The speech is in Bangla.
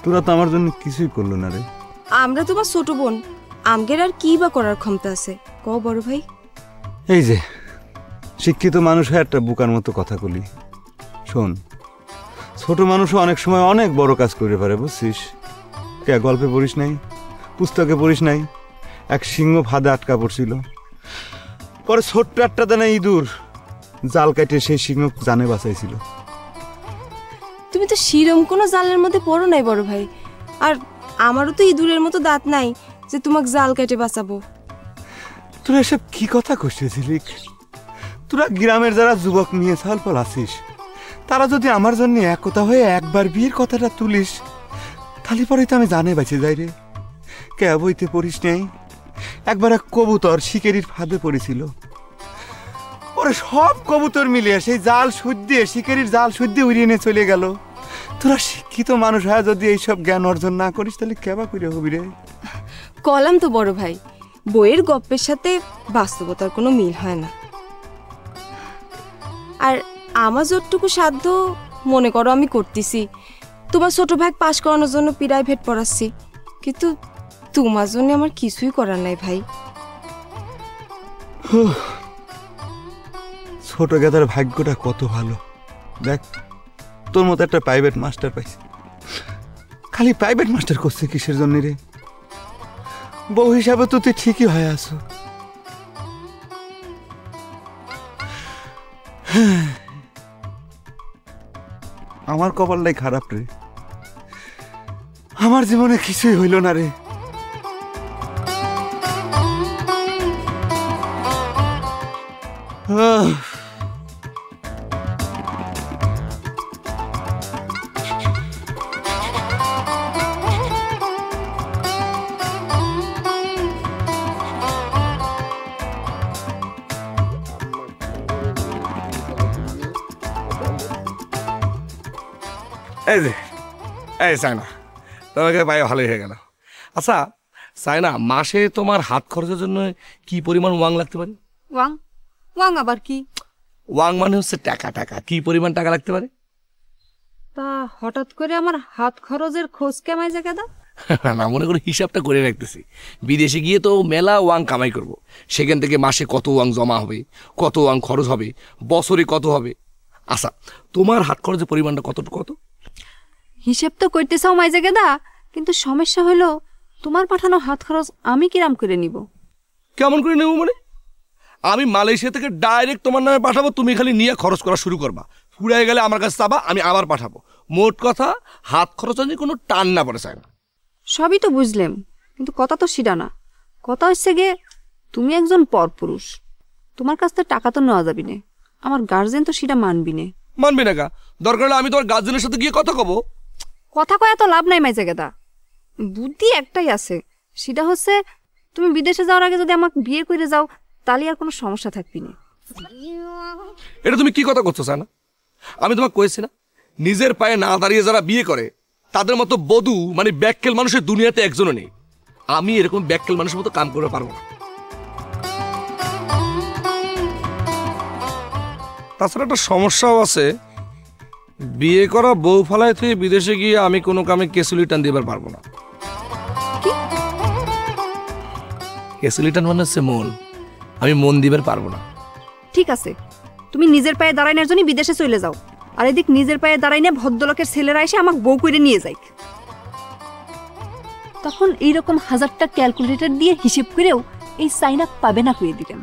তোরা তো আমার জন্য কিছুই করলো না রে। আমরা তোমার ছোট বোন, আমগের আর কি বা করার ক্ষমতা আছে কও বড় ভাই? এই যে শিক্ষিত মানুষ হয়ে একটা বুকার মতো কথা বলি, শোন, ছোট মানুষও অনেক সময় অনেক বড় কাজ করে পারে, বুঝছিস? কে গল্পে পড়িস নাই, পুস্তকে পড়িস নাই, এক সিংহ ফাঁদে আটকা পড়ছিল, পরে ছোট্ট একটা দানা ইঁদুর জাল কাটে সেই সিংহ জানে বাঁচাইছিল। তুমি তো শিরম কোনো জালের মধ্যে পড়ো নাই বড় ভাই, আর আমারও তো ইঁদুরের মতো দাঁত নাই যে তোমাকে জাল কেটে বাঁচাবো। তোরা এসব কি কথা কইছিলি? তোরা গ্রামের যারা যুবক নিয়ে সালফল আসিস, তারা যদি আমার জন্য একতা হয়ে একবার বিয়ের কথাটা তুলিস, তাহলে পরে তো আমি জানে বাঁচে যাই রে। কে বইতে পড়িস নেই, একবার এক কবুতর শিকারির ফাঁদে পড়েছিল, ওরে সব কবুতর মিলিয়ে সেই জাল সুদ দিয়ে শিকারির জাল সুদ দিয়ে উড়িয়ে নিয়ে চলে গেল। তোরা শিক্ষিত মানুষ হয় যদি এইসব জ্ঞান অর্জন না করিস তাহলে কেবা করে হবি রে? কলাম তো বড় ভাই, বইয়ের গপ্পের সাথে বাস্তবতার কোনো মিল হয় না। আর আমার যতটুকু সাধ্য মনে করো আমি করতেছি, তোমার ছোট ভাই পাশ করানোর জন্য প্রাইভেট পড়াচ্ছি, কিন্তু তোমার জন্য আমার কিছুই করার নাই ভাই। ছোট গেদার ভাগ্যটা কত ভালো, দেখ তোর মতো একটা প্রাইভেট মাস্টার পাইছি। খালি প্রাইভেট মাস্টার করছে কিসের জন্য রে? বউ হিসাবে তো তুই ঠিকই হয়ে আছো। আমার কপালটাই খারাপ রে, আমার জীবনে কিছুই হইল না রে। এই যে এই সাইনা, তোমাকে পায়ে ভালোই হয়ে গেল। আচ্ছা সাইনা, মাসে তোমার হাত খরচের জন্য কি পরিমাণ ওয়াং লাগতে পারে? ওয়াং? ওয়াং আবার কি? ওয়াং মানে হচ্ছে টাকা। টাকা কি পরিমাণ টাকা লাগতে পারে? তা হঠাৎ করে আমার হাত খরচের খোঁজ কেমাই জায়গা দা? না, মনে করে হিসাবটা করে রাখতেছি, বিদেশে গিয়ে তো মেলা ওয়াং কামাই করব, সেখান থেকে মাসে কত ওয়াং জমা হবে, কত ওয়াং খরচ হবে, বছরে কত হবে। আচ্ছা তোমার হাত খরচের পরিমাণটা কতটুকু? কত হিসেব তো করতে চাও মাই জায়গা দা, কিন্তু সমস্যা হলো তোমার পাঠানো হাত খরচ আমি কিরাম করে নিব? কেমন করে নেব মানে? আমি মালয়েশিয়া থেকে ডাইরেক্ট তোমার নামে পাঠাবো, তুমি খালি নিয়ে খরচ করা শুরু করবা, ফুরাই গেলে আমার কাছে চাবা, আমি আবার পাঠাবো। মোট কথা হাত খরচ নিয়ে কোনো টান না পড়ে চায় না। সবই তো বুঝলাম, কিন্তু কথা তো সেটা না। কথা হচ্ছে গে তুমি একজন পরপুরুষ, তোমার কাছ থেকে টাকা তো নেওয়া যাবি না, আমার গার্জেন তো সেটা মানবি না। মানবি না? দরকার হলে আমি তোমার গার্জেনের সাথে গিয়ে কথা কব। কথা কয়া তো লাভ নাই মাই জায়গাটা, বুদ্ধি একটাই আছে, সেটা হচ্ছে তুমি বিদেশে যাওয়ার আগে যদি আমাকে বিয়ে করে যাও তাহলে আর কোনো সমস্যা থাকবি না। এটা তুমি কি কথা করছো না? আমি তোমাকে কয়েছি না, নিজের পায়ে না দাঁড়িয়ে যারা বিয়ে করে তাদের মতো বধূ মানে ব্যাককেল মানুষের দুনিয়াতে একজনও নেই। আমি এরকম ব্যাককেল মানুষের মতো কাম করতে পারবো না। তাছাড়া একটা সমস্যাও আছে, বিয়ে করা বউ ফালায় থেকে বিদেশে গিয়ে আমি কোনো কামে কেসুলি টান দিবার পারবো না। কেসুলি টান মানে হচ্ছে মন, আমি মন দিবার পারবো না। ঠিক আছে, তুমি নিজের পায়ে দাঁড়ানোর জন্য বিদেশে চলে যাও, আর এদিক নিজের পায়ে দাঁড়াই না ভদ্রলোকের ছেলেরা এসে আমাকে বউ করে নিয়ে যায়, তখন এইরকম 1000টা ক্যালকুলেটর দিয়ে হিসেব করেও এই চাইনা পাবে না হয়ে দিলাম।